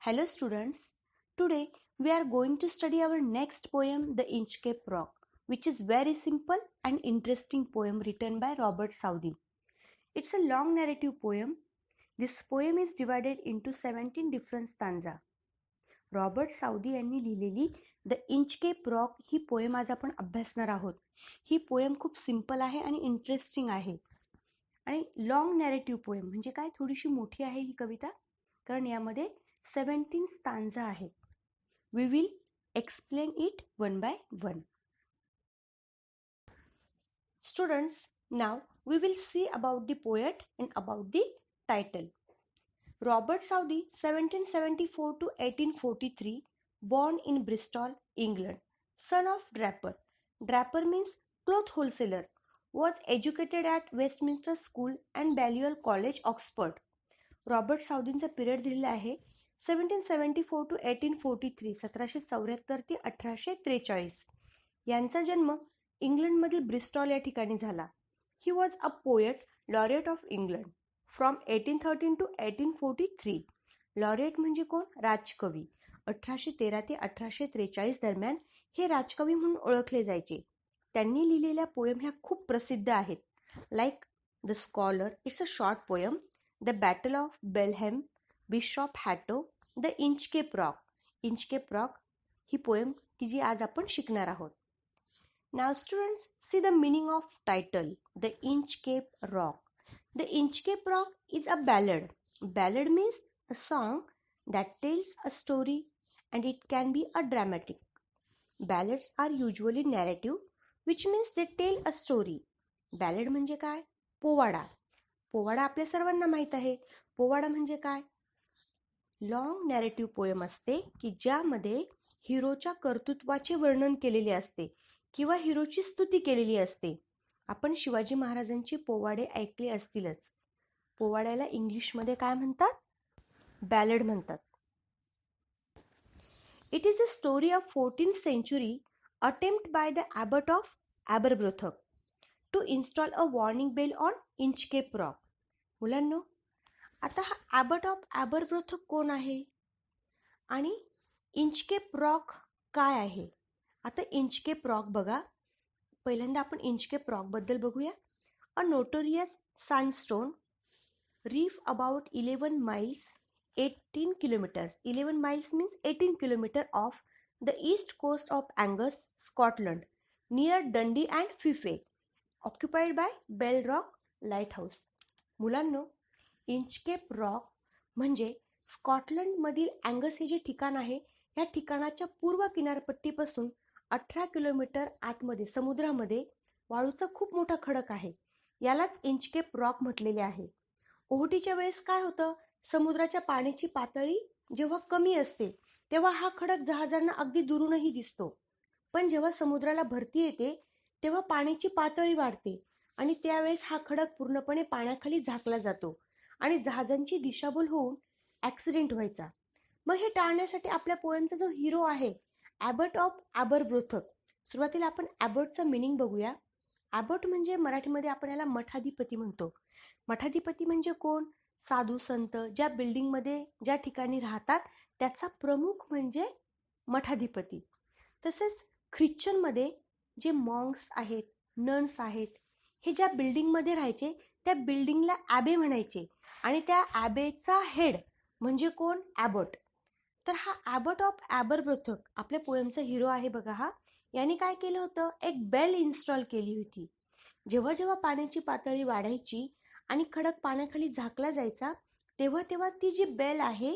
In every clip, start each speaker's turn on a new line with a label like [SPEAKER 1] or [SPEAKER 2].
[SPEAKER 1] Hello students, today we are going to study our next poem, The Inchcape Rock, which is very simple and interesting poem written by Robert Southey. It's a long narrative poem. This poem is divided into 17 different stanza. Robert Southey यांनी लिहिलेली the Inchcape rock ही poem आज आपण अभ्यासणार आहोत. ही poem खूप simple आहे आणि इंटरेस्टिंग आहे आणि लॉंग नॅरेटिव्ह पोएम म्हणजे काय, थोडीशी मोठी आहे ही कविता, कारण यामध्ये 17 स्टांजा आहेत. We will explain it one by one. Students, now we will see about the poet and about the title. Robert Southey, 1774 to 1843, born in Bristol, England, son of draper. Draper means cloth wholesaler. Was educated at Westminster School and Balliol College, Oxford. Robert साऊदींचा period दिलेला आहे 1774 to 1843, 1774 ते 1843. यांचा जन्म इंग्लंडमधील Bristol या ठिकाणी झाला. He was a poet, laureate of England. From 1813 to 1843. Laureate म्हणजे कोण? राजकवी. 1813 ते 1843 दरम्यान हे राजकवी म्हणून ओळखले जायचे. त्यांनी लिहिलेल्या पोएम ह्या खूप प्रसिद्ध आहेत. Like the scholar, it's a short poem. The battle of Blenheim, bishop Hatto, the Inchcape rock. Inchcape rock ही पोएम की जी आज आपण शिकणार आहोत. नाव students, see the meaning of title, the Inchcape rock. The Inchcape Rock is a ballad. Ballad means a song that tells a story and it can be a dramatic. Ballads are usually narrative, which means they tell a story. Ballad म्हणजे काय? पोवाडा. पोवाडा आपल्या सर्वांना माहीत आहे. पोवाडा म्हणजे काय? Long narrative poem असते की ज्यामध्ये हिरोच्या कर्तृत्वाचे वर्णन केलेले असते किंवा हिरोची स्तुती केलेली असते. आपण शिवाजी महाराजांची पोवाडे ऐकले असतीलच. पोवाड्याला इंग्लिशमध्ये काय म्हणतात? बॅलड म्हणतात. It is a story of 14th century attempt by the abbot of Aberbrothock to install a warning bell on Inchcape rock. मुलांनो, आता हा ॲबट ऑफ ॲबरब्रोथक कोण आहे आणि इंचकेप रॉक काय आहे? आता इंचकेप रॉक बघा. पहिल्यांदा आपण इंचकेप रॉक बद्दल बघूया. A notorious sandstone reef about 11 miles 18 kilometers. 11 miles means 18 kilometers off the east coast of Angus, Scotland, near Dundee and Fife, occupied by Bell Rock lighthouse. मुलांनो, Inchcape rock म्हणजे स्कॉटलंडमधील Angus हे जे ठिकाण आहे या ठिकाणाच्या पूर्व किनारपट्टीपासून 18 किलोमीटर आतमध्ये समुद्रामध्ये वाळूचा खूप मोठा खडक आहे. यालाच इंचकेप रॉक म्हटलेले आहे. ओहोटीच्या वेळेस काय होतं, समुद्राच्या पाण्याची पातळी जेव्हा कमी असते तेव्हा हा खडक जहाजांना अगदी दुरूनही दिसतो. पण जेव्हा समुद्राला भरती येते तेव्हा पाण्याची पातळी वाढते आणि त्यावेळेस हा खडक पूर्णपणे पाण्याखाली झाकला जातो आणि जहाजांची दिशाभूल होऊन ॲक्सिडेंट व्हायचा. मग हे टाळण्यासाठी आपल्या पोएमचा जो हिरो आहे ॲबट ऑफ ॲबरब्रोथक. सुरुवातीला आपण ॲबटचा मिनिंग बघूया. ॲबट म्हणजे मराठीमध्ये आपण याला मठाधिपती म्हणतो. मठाधिपती म्हणजे कोण? साधू संत ज्या बिल्डिंगमध्ये ज्या ठिकाणी राहतात त्याचा प्रमुख म्हणजे मठाधिपती. तसेच ख्रिश्चनमध्ये जे मॉंग्स आहेत, नन्स आहेत, हे ज्या बिल्डिंगमध्ये राहायचे त्या बिल्डिंगला ॲबे म्हणायचे आणि त्या ॲबेचा हेड म्हणजे कोण? ॲबट. तर हा ॲबट ऑफ ॲबरब्रोथक आपल्या पोएमचा हिरो आहे बघा. हा याने काय केलं होतं, एक बेल इन्स्टॉल केली होती. जेव्हा जेव्हा पाण्याची पातळी वाढायची आणि खडक पाण्याखाली झाकला जायचा तेव्हा तेव्हा ती जी बेल आहे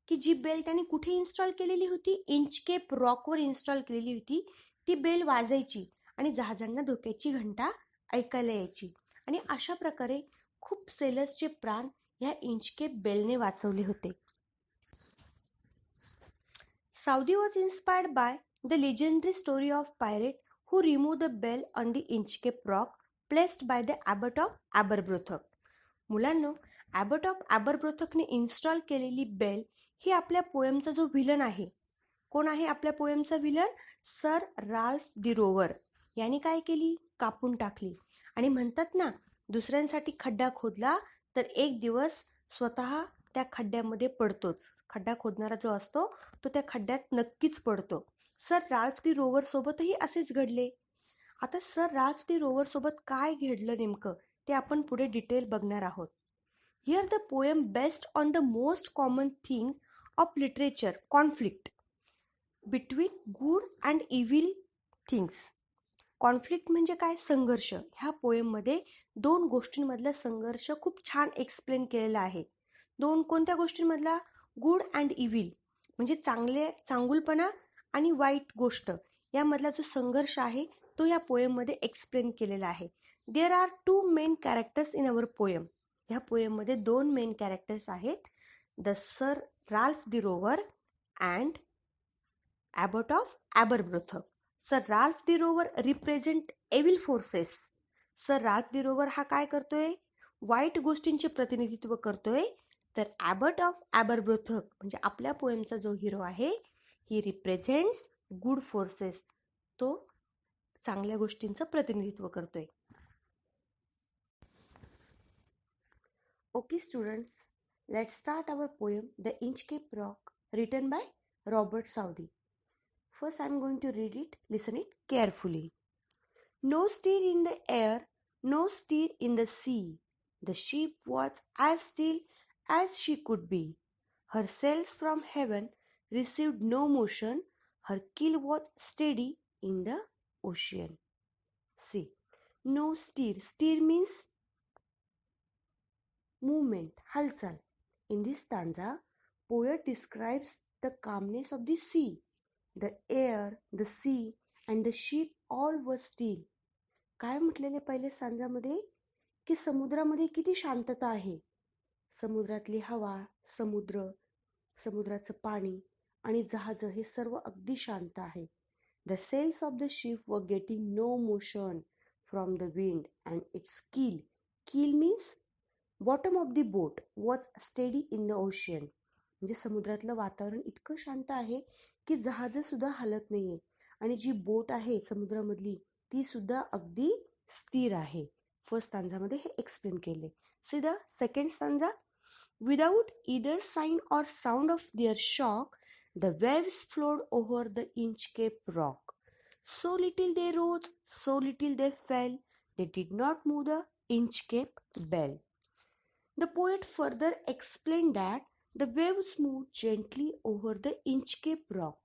[SPEAKER 1] की जी बेल त्याने कुठे इन्स्टॉल केलेली होती? इंचकेप रॉकवर इन्स्टॉल केलेली होती. ती बेल वाजायची आणि जहाजांना धोक्याची घंटा ऐकायला यायची आणि अशा प्रकारे खूप सेलर्सचे प्राण या इंचकेप बेलने वाचवले होते. Southey was inspired by the legendary story of pirate who removed the bell on the Inchcape rock placed by the Abbot of Aberbrothock. मुलांनो, ॲबट ऑफ ॲबरब्रोथकने इन्स्टॉल केलेली बेल ही आपल्या पोएमचा जो व्हिलन आहे. कोण आहे आपल्या पोएमचा villain? Sir Ralph the Rover. याने काय केली? कापून टाकली. आणि म्हणतात ना, दुसऱ्यांसाठी खड्डा खोदला तर एक दिवस स्वतः त्या खड्ड्यामध्ये पडतोच. खड्डा खोदणारा जो असतो तो त्या खड्ड्यात नक्कीच पडतो. सर राल्फ डी रोवर सोबतही असेच घडले. आता सर राल्फ डी रोवर सोबत काय घडलं नेमकं ते आपण पुढे डिटेल बघणार आहोत. Here the poem based on the most common thing of literature, conflict between good and evil things. Conflict म्हणजे काय? संघर्ष. ह्या पोएममध्ये दोन गोष्टींमधला संघर्ष खूप छान एक्सप्लेन केलेला आहे. कोणत्या गोष्टींमधला? गुड अँड इव्हिल म्हणजे चांगुलपणा आणि वाईट गोष्ट यामधला जो संघर्ष आहे तो या पोएममध्ये एक्सप्लेन केलेला आहे. There are 2 main characters in our poem. ह्या पोएममध्ये 2 मेन कॅरेक्टर्स आहेत, the sir Ralph the Rover and abbot of Aberbrothock. Sir Ralph the Rover represent evil forces. Sir Ralph the Rover हा काय करतोय? वाईट गोष्टींचे प्रतिनिधित्व करतोय. तर ॲबट ऑफ ॲबरब्रोथक म्हणजे आपल्या पोएमचा जो हिरो आहे ही रिप्रेझेंट्स गुड फोर्सेस. तो चांगल्या गोष्टींचं प्रतिनिधित्व करतोय. Okay students, let's start our poem the Inchcape Rock written by Robert Southey. First I am going to read it. Listen it carefully. No stir in the air, no stir in the sea. The ship was as still as she could be. Her sails from heaven received no motion. Her keel was steady in the ocean. See, no stir. Stir means movement, halchal. In this stanza, poet describes the calmness of the sea. The air, the sea and the ship all were still. काय म्हटलेले पहिले stanzaमध्ये की समुद्रामध्ये किती शांतता आहे. समुद्रातली हवा, समुद्राचं पाणी आणि जहाज हे सर्व अगदी शांत आहे. The sails of the ship were getting no motion from the wind and its keel means bottom of the boat was steady in the ocean. म्हणजे समुद्रातलं वातावरण इतकं शांत आहे की जहाज सुद्धा हलत नाहीये आणि जी बोट आहे समुद्रामधली ती सुद्धा अगदी स्थिर आहे. फर्स्ट स्टांजामध्ये हे एक्सप्लेन केले. See the second stanza. Without either sign or sound of their shock the waves flowed over the Inchcape rock. So little they rose, so little they fell, they did not move the Inchcape bell. The poet further explained that the waves moved gently over the Inchcape rock.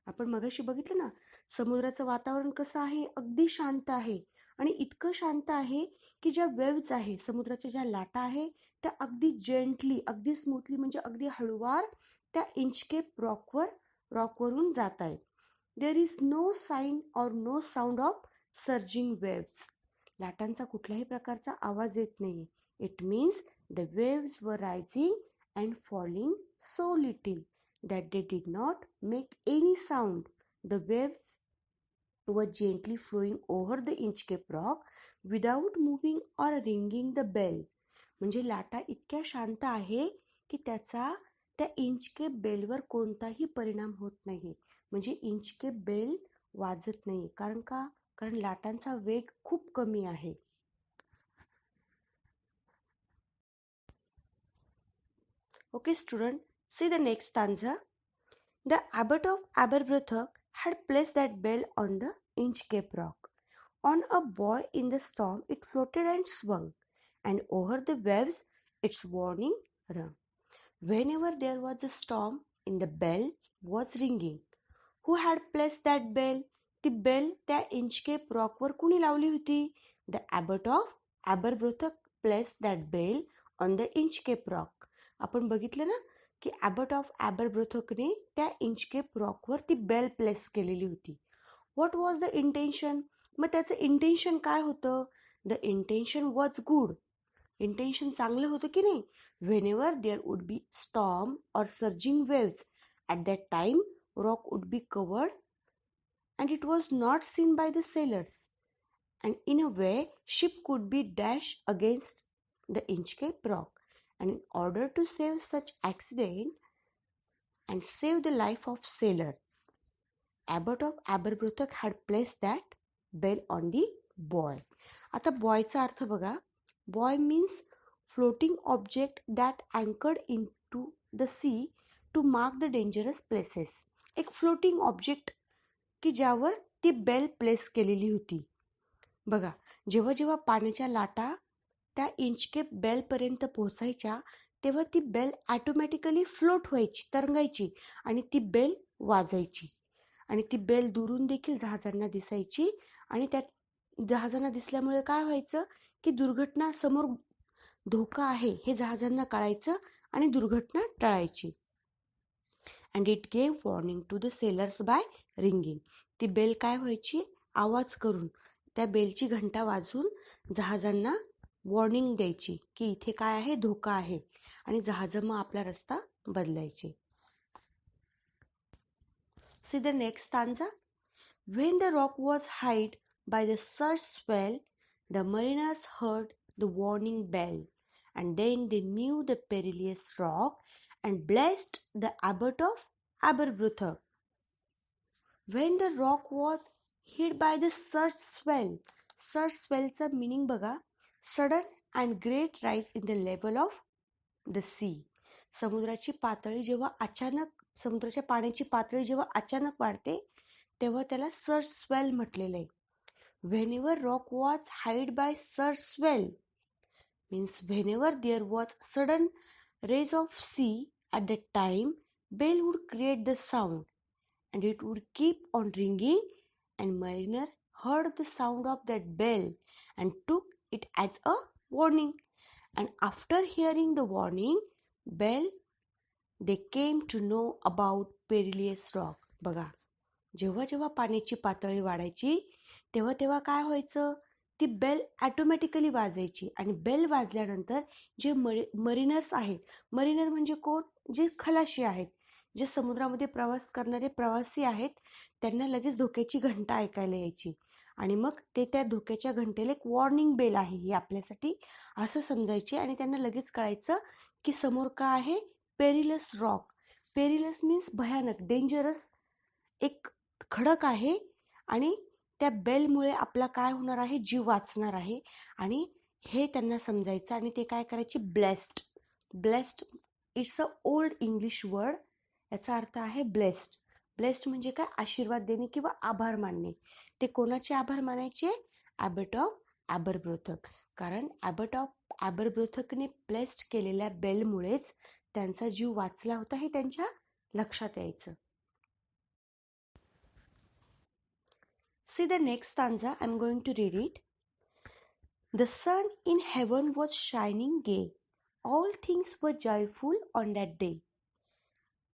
[SPEAKER 1] आपण मगाशी बघितलं ना, समुद्राचं वातावरण कसं आहे? अगदी शांत आहे आणि इतकं शांत आहे की ज्या वेव्स आहे, समुद्राच्या ज्या लाटा आहे त्या अगदी जेंटली, अगदी स्मूथली म्हणजे अगदी हळूवार त्या इंचकेप रॉकवरून जात आहेत. There is no sign or no sound of surging waves. लाटांचा कुठल्याही प्रकारचा आवाज येत नाही. It means the waves were rising and falling so little that they did not make any sound. The waves were gently flowing over the Inchcape rock without moving or ringing the bell. म्हणजे लाटा इतक्या शांत आहे की त्याचा त्या Inchcape बेलवर कोणताही परिणाम होत नाही. म्हणजे इंचकेप बेल वाजत नाही. कारण लाटांचा वेग खूप कमी आहे. Okay student, see the next stanza. The abbot of Aberbrothock had placed that bell on the Inchcape rock. On a buoy in the storm it floated and swung, and over the waves its warning rung. Whenever there was a storm in the bell was ringing. Who had placed that bell? ती bell त्या Inchcape रॉकवर कुणी लावली होती? The abbot of Aberbrothock placed that bell on the Inchcape rock. आपण बघितलं ना की ॲबट of ॲबरब्रोथकने त्या इंचकेप रॉकवर ती बेल प्लेस केलेली होती. What was the intention? मग त्याचं इंटेन्शन काय होतं? The intention was good. Intention चांगलं होतं की नाही? Whenever there would be storm or surging waves at that time rock would be covered and it was not seen by the sailors and in a way ship could be dashed against the Inchcape rock. And in order to save such accident and save the life of sailor, Abbot of Aberbrothock had placed that bell on the buoy. आता buoyचा अर्थ बघा. Buoy means floating object that anchored in to the sea to mark the dangerous places. एक floating object की ज्यावर ती bell place केलेली होती. बघा, जेव्हा जेव्हा पाण्याच्या लाटा त्या इंचकेप बेलपर्यंत पोहोचायच्या तेव्हा ती बेल ॲटोमॅटिकली फ्लोट व्हायची, तरंगायची आणि ती बेल वाजायची. आणि ती बेल दुरून देखील जहाजांना दिसायची आणि त्या जहाजांना दिसल्यामुळे काय व्हायचं की दुर्घटना समोर धोका आहे हे जहाजांना कळायचं आणि दुर्घटना टळायची. And it gave warning to the sailors by ringing. ती बेल काय व्हायची, आवाज करून त्या बेलची घंटा वाजून जहाजांना वॉर्निंग द्यायची की इथे काय आहे, धोका आहे, आणि जहाजं मग आपला रस्ता बदलायचे. C the next stanza. When the rock was hid by the surge swell, the mariners heard the warning bell, and then they knew the perilous rock and blessed the abbot of Aberbrother. When the rock was hid by the surge swellचा meaning बघा, sudden and great rise in the level of the sea. समुद्राची पाण्याची पातळी जेव्हा अचानक वाढते तेव्हा त्याला surge swell म्हटलेलं आहे. Whenever rock was hid by surge swell means whenever there was sudden raise of sea at that time, bell would create the sound and it would keep on ringing, and mariner heard the sound of that bell and took it as a warning, and after hearing the warning bell they came to know about perilous rock. बघा, जेव्हा जेव्हा पाण्याची पातळी वाढायची तेव्हा तेव्हा काय व्हायचं, ती बेल ॲटोमॅटिकली वाजायची आणि बेल वाजल्यानंतर जे मरीनर्स आहेत, मरीनर म्हणजे कोण, जे खलाशी आहेत, जे समुद्रामध्ये प्रवास करणारे प्रवासी आहेत, त्यांना लगेच धोक्याची घंटा ऐकायला यायची आणि मग ते त्या धोक्याच्या घंटेला एक वॉर्निंग बेल आहे ही आपल्यासाठी असं समजायचे आणि त्यांना लगेच कळायचं की समोर काय आहे, पेरिलस रॉक. पेरिलस मीन्स भयानक, डेंजरस एक खडक आहे आणि त्या बेलमुळे आपला काय होणार आहे, जीव वाचणार आहे. आणि हे त्यांना समजायचं आणि ते काय करायचे, blessed it's a old English word. याचा अर्थ आहे ब्लेस्ड म्हणजे काय, आशीर्वाद देणे किंवा आभार मानणे. ते कोणाचे आभार मानायचे, ॲबट ऑफ ॲबरब्रोथक. कारण ॲबट ऑफ ॲबरब्रोथकने ब्लेस्ड केलेल्या बेलमुळेच त्यांचा जीव वाचला होता हे त्यांच्या लक्षात यायचं. See the next stanza, I'm going to read it. The sun in heaven was shining gay. All things were joyful on that day.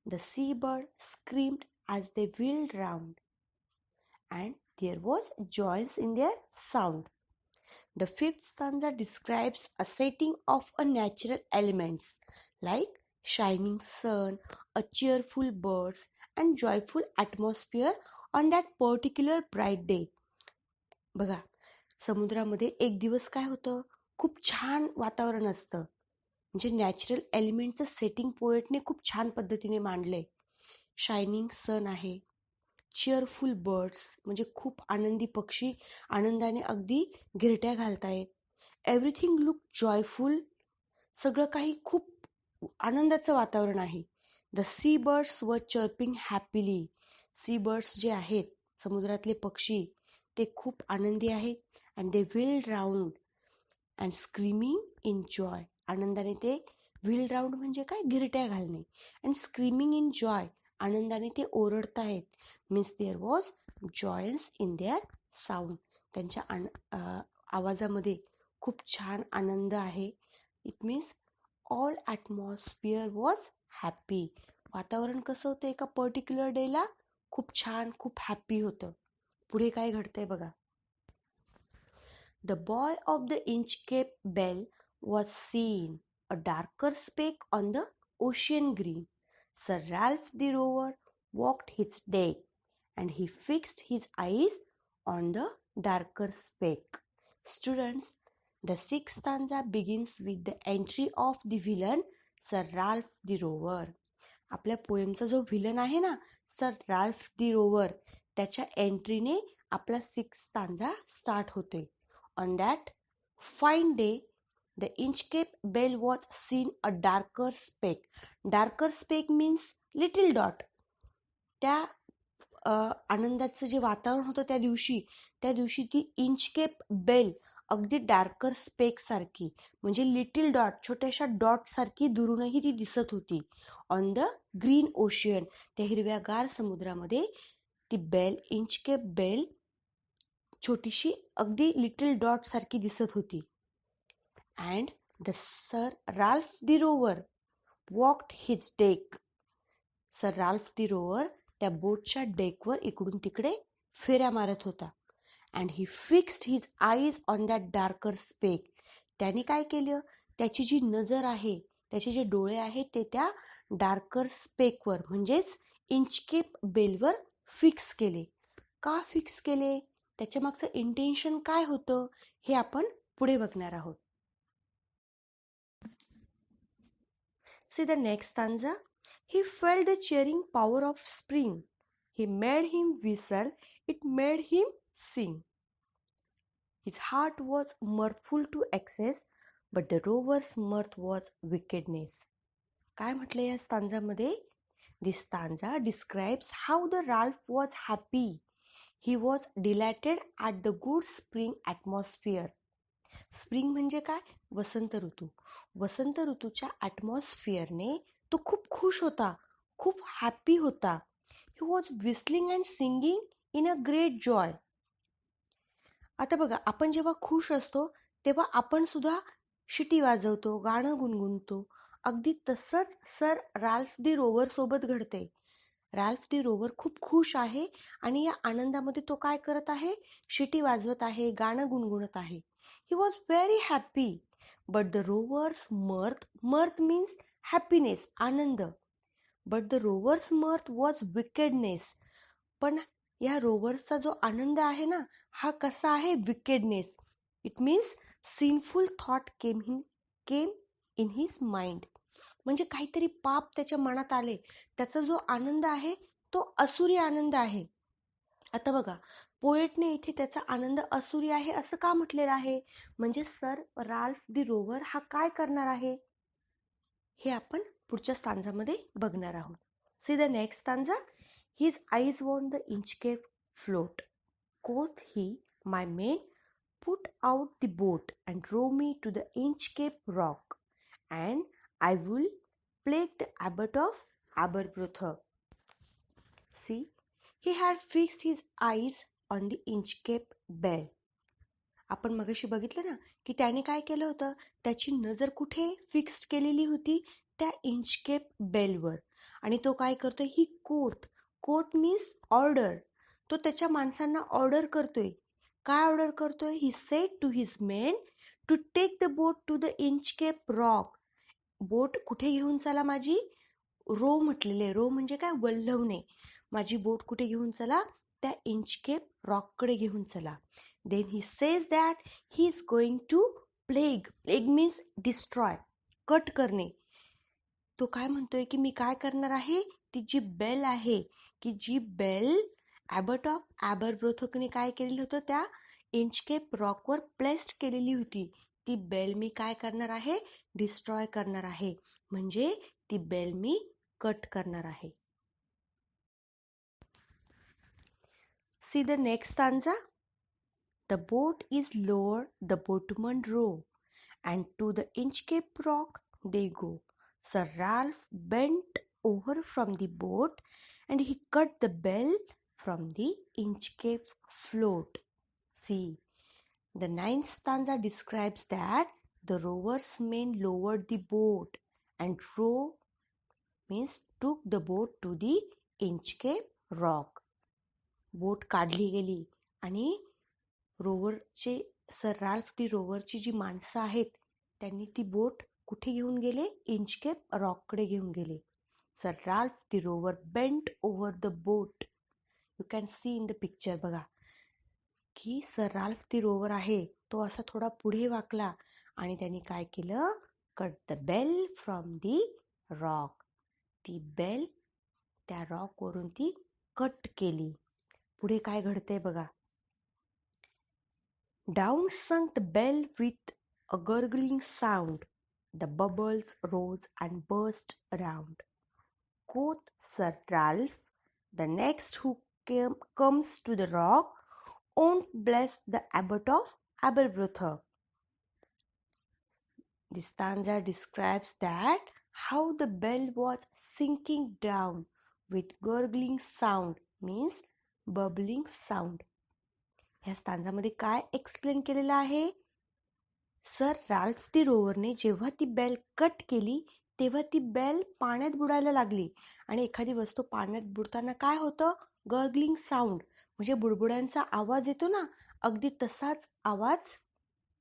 [SPEAKER 1] The seabird screamed as they wheeled round, and there was joy in their sound. The fifth stanza describes a setting of a natural elements like shining sun, a cheerful birds, and joyful atmosphere on that particular bright day. बघा, समुद्रामध्ये एक दिवस काय होतं, खूप छान वातावरण असतं. म्हणजे नॅचरल एलिमेंटचं सेटिंग पोएटने खूप छान पद्धतीने मांडलंय. शायनिंग सन आहे, चिअरफुल बर्ड्स म्हणजे खूप आनंदी पक्षी आनंदाने अगदी गिरट्या घालतायत. एव्हरीथिंग लुक जॉयफुल, सगळं काही खूप आनंदाचं वातावरण आहे. The sea birds were chirping happily. Sea birds जे आहेत, समुद्रातले पक्षी, ते खूप आनंदी आहेत. And they wheeled round and screaming in joy. आनंदाने ते व्हील्ड राऊंड म्हणजे काय, गिरट्या घालणे. अँड स्क्रीमिंग इन जॉय, आनंदाने ते ओरडत आहेत. Means there was joyance in their sound. त्यांच्या आवाजामध्ये खूप छान आनंद आहे. It means all atmosphere was happy. वातावरण कसं होतं एका पर्टिक्युलर डेला, खूप छान, खूप हॅपी होतं. पुढे काय घडतंय बघा. The buoy of the Inchcape bell was seen, a darker speck on the ocean green. Sir Ralph the Rover walked his deck, and he fixed his eyes on the darker speck. Students, the sixth stanza begins with the entry of the villain, Sir Ralph the Rover. आपल्या पोएमचा जो villain आहे ना, sir Ralph the rover, त्याच्या एंट्रीने आपला sixth stanza start होतोय. On that fine day The Inchcape bell was seen a darker speck. Darker speck means little dot. त्या आनंदाचं जे वातावरण होतं त्या दिवशी ती इंचकेप बेल अगदी डार्कर स्पेक सारखी म्हणजे लिटिल डॉट, छोट्याशा डॉट सारखी दुरूनही ती दिसत होती. ऑन द ग्रीन ओशियन, त्या हिरव्यागार समुद्रामध्ये ती बेल, इंचकेप बेल छोटीशी अगदी लिटिल डॉट सारखी दिसत होती. And the sir Ralph the rover walked his deck. Sir Ralph the rover त्या बोटच्या डेकवर इकडून तिकडे फेऱ्या मारत होता. And he fixed his eyes on that darker speck. त्याने काय केलं, त्याची जी नजर आहे, त्याचे जे डोळे आहेत ते त्या डार्कर स्पेकवर म्हणजेच इंचकेप बेलवर फिक्स केले. का फिक्स केले, त्याच्या मागचं इंटेन्शन काय होतं हे आपण पुढे बघणार आहोत. See the next stanza. He felt the cheering power of spring. He made him whistle, it made him sing. His heart was mirthful to excess, but the rover's mirth was wickedness. काय म्हटलं या स्टांजामध्ये? This stanza describes how the Ralph was happy. He was delighted at the good spring atmosphere. Spring म्हणजे काय? वसंत ऋतू. वसंत ऋतूच्या ॲटमॉस्फिअरने तो खूप खुश होता, खूप हॅपी होता. He was whistling and singing in a great Joy. आता बघा, आपण जेव्हा खुश असतो तेव्हा आपण सुद्धा शिटी वाजवतो, गाणं गुणगुणतो. अगदी तसंच सर राल्फ दी रोवर सोबत घडते. राल्फ दी रोवर खूप खुश आहे आणि या आनंदामध्ये तो काय करत आहे? शिटी वाजवत आहे, गाणं गुणगुणत आहे. He was very happy, but the rover's mirth means happiness, Anand. But the rover's mirth was wickedness. पण या रोवरचा जो आनंद आहे ना, हा कसा आहे? wickedness. It means sinful thought came in his mind. म्हणजे काहीतरी पाप त्याच्या मनात आले. त्याचा जो आनंद आहे तो असुरी आनंद आहे. आता बघा, पोएटने इथे त्याचा आनंद असुरी आहे असं का म्हटलेलं आहे? म्हणजे सर राल्फ दी रोवर हा काय करणार आहे हे आपण पुढच्या स्टांजामध्ये बघणार आहोत. See the next stanza. His eyes on the Inchcape float. Quoth he, my men, put out the boat and row me to the Inchcape rock and I will plague the abbot of Aberbrothock. See, he had fixed his eyes on the Inchcape bell. आपण मगाशी बघितलं ना की त्याने काय केलं होतं, त्याची नजर कुठे फिक्स्ड केलेली होती? त्या इंचकेप बेलवर. आणि तो काय करतोय? ही कोथ मीन्स ऑर्डर. तो त्याच्या माणसांना ऑर्डर करतोय. काय ऑर्डर करतोय? He said to his men to take the boat to the Inchcape rock. Boat कुठे घेऊन चला माझी? रो म्हटलेले. रो म्हणजे काय? वल्हवणे. माझी बोट कुठे घेऊन चला? त्या इंचकेप रॉककडे घेऊन चला. Then he says that he is going to plague. Plague means destroy, cut करणे. तो काय म्हणतोय की मी काय करणार आहे? ती जी बेल आहे, की जी बेल ॲबट ऑफ ॲबरब्रोथने काय केलेलं होतं? त्या इंचकेप रॉकवर प्लेस्ड केलेली होती. ती बेल मी काय करणार आहे? डिस्ट्रॉय करणार आहे. म्हणजे ती बेल मी कट करणार आहे. See the next stanza. The boat is lowered, the boatmen row, and to the Inchcape rock they go. Sir Ralph bent over from the boat, and he cut the bell from the Inchcape float. See, the ninth stanza describes that the rover's men lowered the boat, and row means took the boat to the Inchcape rock. बोट काढली गेली आणि रोवरचे sir Ralph दी रोवरची जी माणसं आहेत त्यांनी ती बोट कुठे घेऊन गेले? इंचकेप रॉककडे घेऊन गेले. Sir Ralph the rover bent over the boat. You can see in the picture. बघा की सर राल्फ दी रोवर आहे तो असा थोडा पुढे वाकला आणि त्यांनी काय केलं? Cut the bell from the rock. ती बेल त्या रॉकवरून ती कट केली. पुढे काय घडतंय बघा. Down sunk the bell with a gurgling sound. The bubbles rose and burst around. Quoth Sir Ralph, the next who comes to the rock won't bless the abbot of Aberbrother. This stanza describes that how the bell was sinking down with gurgling sound, means bubbling sound. ह्या स्टांजामध्ये काय explain केलेलं आहे? Sir Ralph दी रोवरने जेव्हा ती bell cut केली तेव्हा ती bell पाण्यात बुडायला लागली आणि एखादी वस्तू पाण्यात बुडताना काय होतं? गर्गलिंग साऊंड, म्हणजे बुडबुड्यांचा आवाज येतो ना, अगदी तसाच आवाज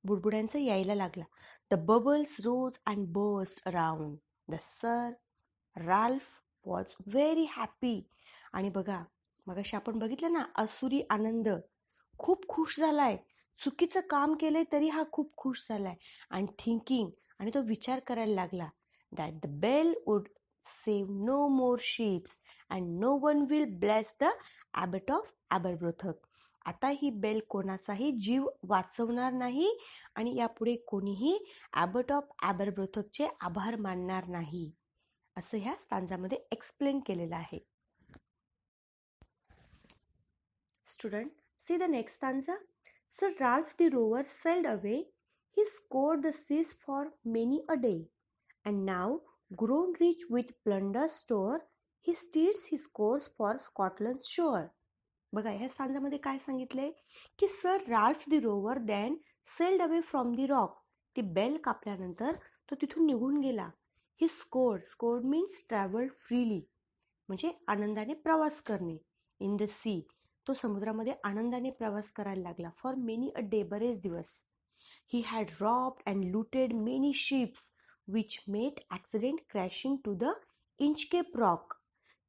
[SPEAKER 1] बुडबुड्यांचा यायला लागला. The bubbles rose and burst around. The sir Ralph was very happy. आणि बघा, मगाशी आपण बघितलं ना, असुरी आनंद, खूप खुश झालाय. चुकीचं काम केलंय तरी हा खूप खुश झालाय. अँड थिंकिंग, आणि तो विचार करायला लागला that the bell would save no more ships and no one will bless the abbot of Aberbrothock. आता ही बेल कोणाचाही जीव वाचवणार नाही आणि यापुढे कोणीही ॲबट ऑफ ॲबरब्रोथरचे आभार मानणार नाही, असं ह्या स्टांजामध्ये एक्सप्लेन केलेलं आहे. Student, see the next stanza. Sir Ralph the Rover sailed away. He scoured the seas for many a day, and now, grown rich with plunder store, he steers his course for Scotland's shore. बघा, ह्या स्टांजामध्ये काय सांगितलंय की Sir Ralph the rover then sailed away from the rock. ती bell कापल्यानंतर तो तिथून निघून गेला. He scoured means travelled freely, म्हणजे आनंदाने प्रवास करणे. इन द सी, तो समुद्रामध्ये आनंदाने प्रवास करायला लागला. फॉर मेनी अ डे, बरेच दिवस. He had robbed and looted many ships which met accident crashing to the Inchcape rock.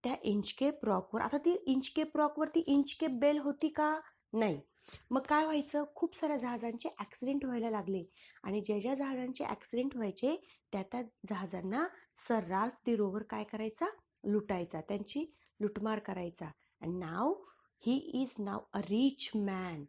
[SPEAKER 1] त्या इंचकेप रॉकवर, आता ती इंचकेप रॉकवरती इंचकेप बेल होती का? नाही. मग काय व्हायचं? खूप साऱ्या जहाजांचे ॲक्सिडेंट व्हायला लागले आणि ज्या जहाजांचे ॲक्सिडेंट व्हायचे त्या जहाजांना सर राल्फ दी रोवर काय करायचा? लुटायचा, त्यांची लुटमार करायचा. And now he is now a rich man.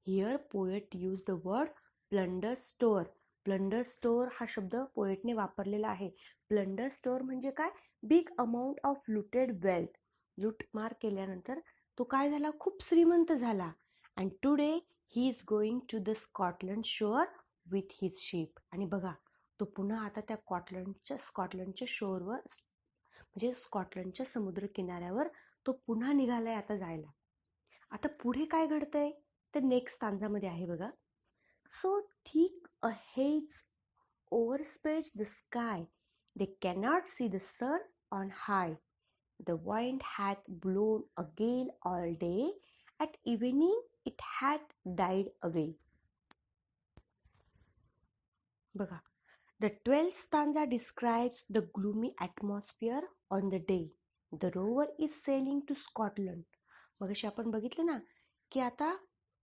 [SPEAKER 1] Here poet used the word plunder store. Plunder store हा शब्द पोएटने वापरलेला आहे. प्लंडर स्टोअर म्हणजे काय? Big amount of looted wealth. लूटमार केल्यानंतर तो काय झाला? खूप श्रीमंत झाला. And today he is going to the Scotland shore with his ship. आणि बघा, तो पुन्हा आता त्या स्कॉटलंडच्या शोअरवर, म्हणजे स्कॉटलंडच्या समुद्र किनाऱ्यावर तो पुन्हा निघालाय आता जायला. आता पुढे काय घडतंय तर नेक्स्ट स्टांजामध्ये आहे बघा. So thick a haze overspreads the sky, they cannot see the sun on high. The wind hath blown a gale all day, at evening it hath died away. बघा, the 12th stanza describes the gloomy atmosphere on the day the rover is sailing to Scotland. मगाशी आपण बघितलं ना की आता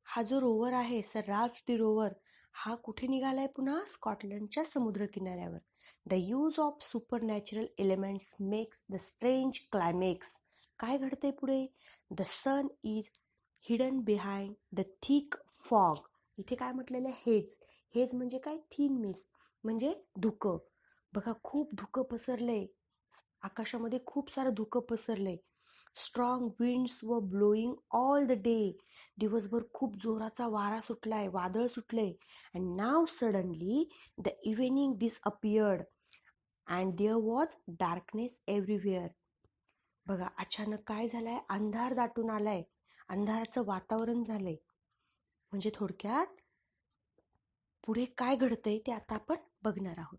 [SPEAKER 1] हा जो rover आहे, सर राल्फ दी रोवर, हा कुठे निघालाय? पुन्हा स्कॉटलंडच्या समुद्र किनाऱ्यावर. The use of supernatural elements makes the strange climax. काय घडतंय पुढे? The sun is hidden behind the thick fog. इथे काय म्हटलेलं आहे? हेज. हेज म्हणजे काय? थिन मिस्ट, म्हणजे धुकं. बघा, खूप धुकं पसरलंय आकाशामध्ये, खूप सारं धुकं पसरलंय. Strong winds were blowing all the day. दिवसभर खूप जोराचा वारा सुटलाय, वादळ सुटले. And now suddenly the evening disappeared and there was darkness everywhere. बघा, अचानक काय झालंय? अंधार दाटून आलाय, अंधाराचं वातावरण झालंय. म्हणजे थोडक्यात पुढे काय घडतंय ते आता आपण बघणार आहोत.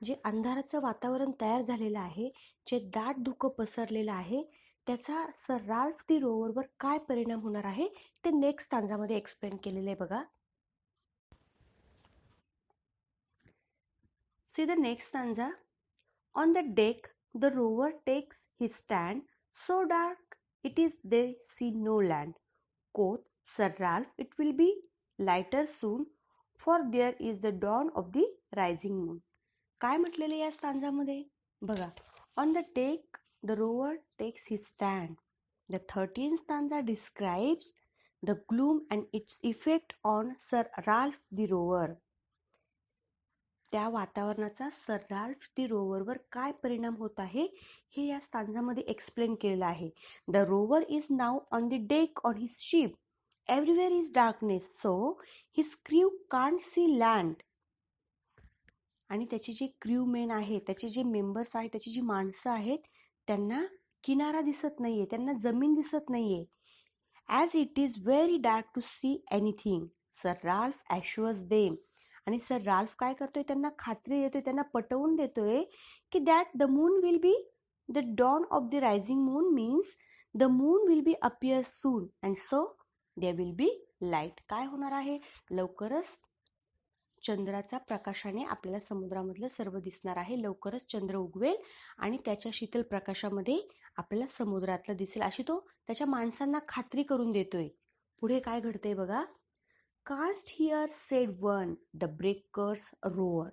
[SPEAKER 1] जे अंधाराचं वातावरण तयार झालेलं आहे, जे दाट धुकं पसरलेलं आहे, त्याचा सर राल्फ दी रोवरवर काय परिणाम होणार आहे ते नेक्स्ट स्टांजामध्ये एक्सप्लेन केलेलं आहे बघा. See the next stanza. On the deck the Rover takes his stand, so dark it is they see no land. Quoth sir Ralph, it will be lighter soon, for there is the dawn of the rising moon. काय म्हटलेलं या स्टांजामध्ये? बघा, on the deck the Rover takes his stand. The 13th stanza describes the gloom and its effect on Sir Ralph the Rover. त्या वातावरणाचा sir Ralph दी रोवरवर काय परिणाम होत आहे हे या स्टांजामध्ये एक्सप्लेन केलेलं आहे. The rover is now on the deck on his ship. Everywhere is darkness, so his crew can't see land. आणि त्याचे जे क्रू मेन आहे, त्याचे जे मेंबर्स आहेत, त्याची जी माणसं आहेत, त्यांना किनारा दिसत नाहीये, त्यांना जमीन दिसत नाहीये. As it is very dark to see anything, sir Ralph assures them. आणि सर राल्फ काय करतोय, त्यांना खात्री देतोय, त्यांना पटवून देतोय की that the moon will be the dawn of the rising moon means the moon will be appear soon and so they will be light. काय होणार आहे, लवकरच चंद्राच्या प्रकाशाने आपल्याला समुद्रामधलं सर्व दिसणार आहे. लवकरच चंद्र उगवेल आणि त्याच्या शीतल प्रकाशामध्ये आपल्याला समुद्रातलं दिसेल, अशी तो त्याच्या माणसांना खात्री करून देतोय. पुढे काय घडतंय बघा. Canst hear said one, the breakers roar,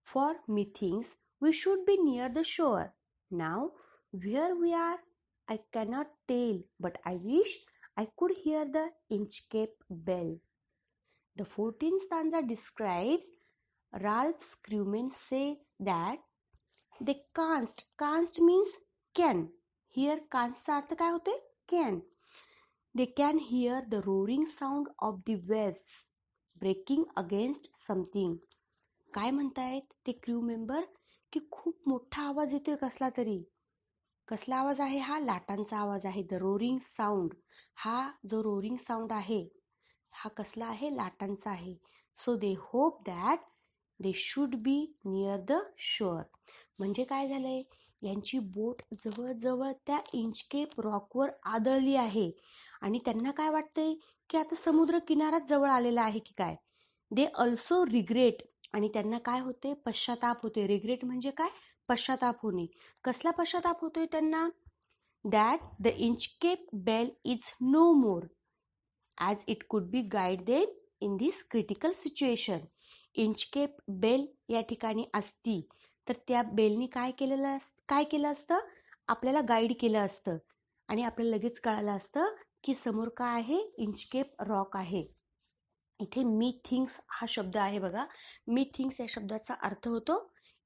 [SPEAKER 1] for methinks we should be near the shore. Now where we are I cannot tell, but I wish I could hear the Inchcape bell. The 14th stanza describes Ralph's crewmen says that they canst means can. Here canstचा अर्थ काय होते, can. They can hear the roaring sound of the waves breaking against something. काय म्हणतायत ते crew member की खूप मोठा आवाज येतोय कसला तरी. कसला आवाज आहे हा, लाटांचा आवाज आहे. द रोरिंग साऊंड, हा जो रोरिंग साऊंड आहे हा कसला आहे, लाटांचा आहे. So they hope that they should be near the shore. म्हणजे काय झालंय, यांची बोट जवळजवळ त्या इंचकेप रॉकवर आदळली आहे आणि त्यांना काय वाटतंय की आता समुद्र किनाराच जवळ आलेला आहे की काय. दे ऑल्सो रिग्रेट, आणि त्यांना काय होते, पश्चाताप होते. रिग्रेट म्हणजे काय, पश्चाताप होणे. कसला पश्चाताप होतोय त्यांना, that the Inchcape bell is no more as it could be guide them in this critical situation. Inchcape bell या ठिकाणी असती तर त्या बेलनी काय केलं असतं, आपल्याला गाईड केलं असतं आणि आपल्याला लगेच कळालं असतं की समोर काय आहे, इंचकेप रॉक आहे. इथे मी थिंक्स हा शब्द आहे बघा. मी थिंक्स या शब्दाचा अर्थ होतो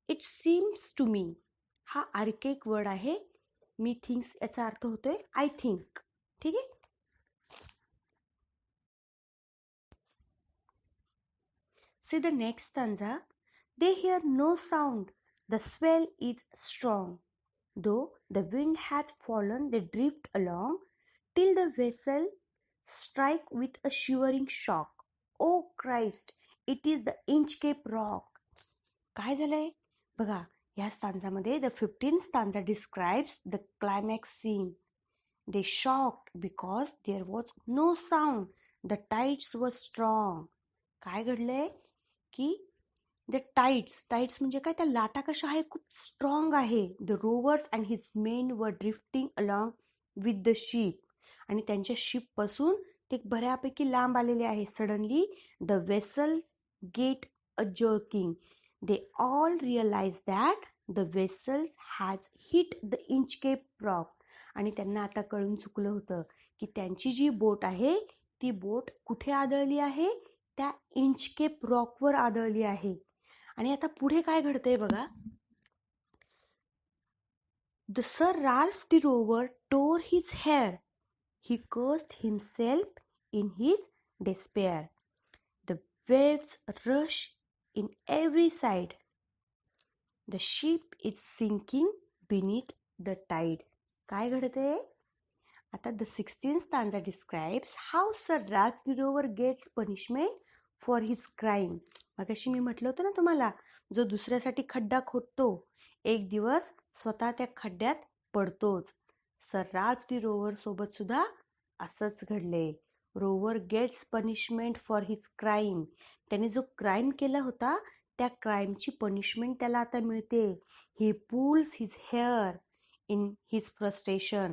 [SPEAKER 1] इट सीम्स टू मी. हा आर्केक वर्ड आहे. मी थिंक्स याचा अर्थ होतोय आय थिंक. ठीक आहे. See the next stanza. They hear no sound, the swell is strong. Though the wind hath fallen, they drift along, till the vessel strike with a shivering shock. Oh Christ, it is the Inchcape rock. काय झालंय बघा, या स्टांजामध्ये the 15th stanza describes the climax scene. They shocked because there was no sound. The tides were strong. काय घडलंय की the tides म्हणजे काय, त्या लाटा कशा आहे, खूप स्ट्रॉंग आहे. The Rovers and his men were drifting along with the ship, आणि त्यांच्या शिपपासून ते बऱ्यापैकी लांब आलेले आहे. Suddenly the vessels get a jerking. They all realize that the vessels has hit the Inchcape rock. आणि त्यांना आता कळून चुकलं होतं की त्यांची जी बोट आहे ती बोट कुठे आदळली आहे, त्या इंचकेप रॉकवर आदळली आहे. आणि आता पुढे काय घडतंय बघा. The sir Ralph the rover tore his hair, he cursed himself in his despair. The waves rush in every side. The ship is sinking beneath the tide. काय घडतंय आता. The 16th stanza describes how Sir Ralph the Rover gets punishment for his crime. मगाशी मी म्हटलं होतं ना तुम्हाला, जो दुसऱ्यासाठी खड्डा खोदतो एक दिवस स्वतः त्या खड्ड्यात पडतोच. सर राल्फ दी रोवर सोबत सुद्धा असंच घडले. Rover gets punishment for his crime. त्याने जो क्राईम केला होता त्या क्राईमची पनिशमेंट त्याला आता मिळते. ही pools his hair in his frustration.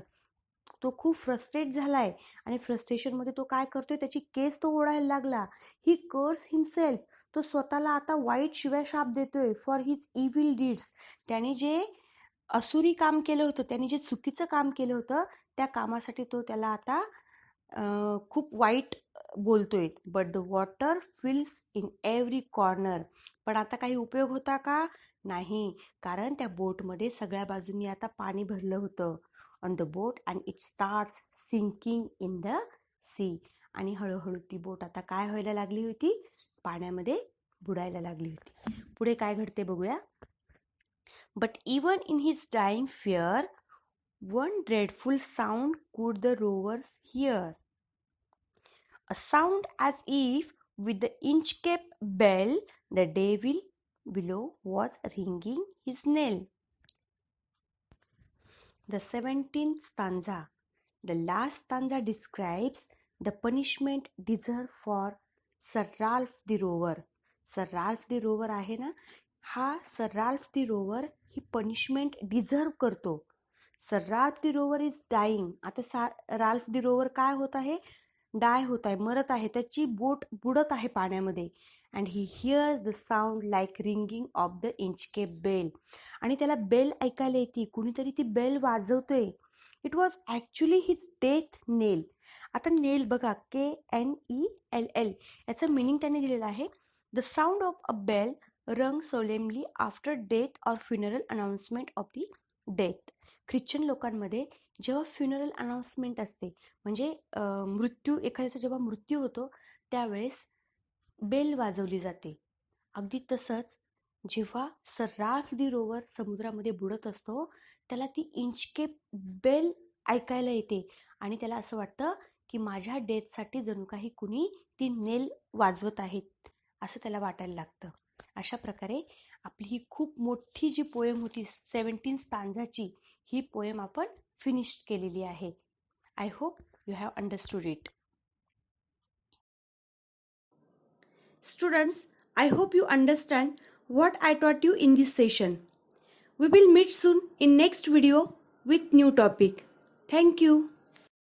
[SPEAKER 1] तो खूप फ्रस्ट्रेट झालाय आणि फ्रस्ट्रेशनमध्ये तो काय करतोय, त्याची केस तो ओढायला लागला. ही कर्स हिमसेल्फ. तो स्वतःला आता वाईट शिव्या शाप देतोय. For his evil deeds. त्याने जे असुरी काम केलं होतं, त्याने जे चुकीचं काम केलं होतं त्या कामासाठी तो त्याला आता खूप वाईट बोलतोय. But the water fills in every corner. पण आता काही उपयोग होता का? नाही, कारण त्या बोटमध्ये सगळ्या बाजूंनी आता पाणी भरलं होतं on the boat and it starts sinking in the sea. आणि हळूहळू ती बोट आता काय व्हायला लागली होती? पाण्यामध्ये बुडायला लागली होती. पुढे काय घडते बघूया. But even in his dying fear one dreadful sound could the rovers hear, a sound as if with the Inchcape bell the devil below was ringing his knell. The 17th stanza, the last stanza, describes the punishment deserved for Sir Ralph the Rover. Sir Ralph the Rover आहे ना, हा Sir Ralph the Rover ही punishment deserve करतो. Sir Ralph the Rover is dying. आता Ralph the Rover काय होत आहे? डाय होत आहे, मरत आहे. त्याची बोट बुडत आहे पाण्यामध्ये. And he hears the sound like ringing of the Inchcape bell. आणि त्याला बेल ऐकायला येते, कुणीतरी ती बेल वाजवतोय. It was actually his death knell. आता नेल बघा, KNELL, याचं मिनिंग त्याने दिलेलं आहे. The sound of a bell rung solemnly after death or funeral announcement of the death. Christian लोकांमध्ये जेव्हा फ्युनरल अनाउन्समेंट असते, म्हणजे एखाद्याचा जेव्हा मृत्यू होतो त्यावेळेस बेल वाजवली जाते. अगदी तसंच जेव्हा सर राल्फ दी रोवर समुद्रामध्ये बुडत असतो, त्याला ती इंचकेप बेल ऐकायला येते आणि त्याला असं वाटतं की माझ्या डेथसाठी जणू काही कुणी ती नेल वाजवत आहेत असं त्याला वाटायला लागतं. अशा प्रकारे आपली ही खूप मोठी जी पोएम होती 17 स्टांजाची, ही पोएम आपण फिनिश केलेली आहे. I hope you have understood it. Students, I hope you understand what I taught you in this session. We will meet soon in next video with new topic. Thank you.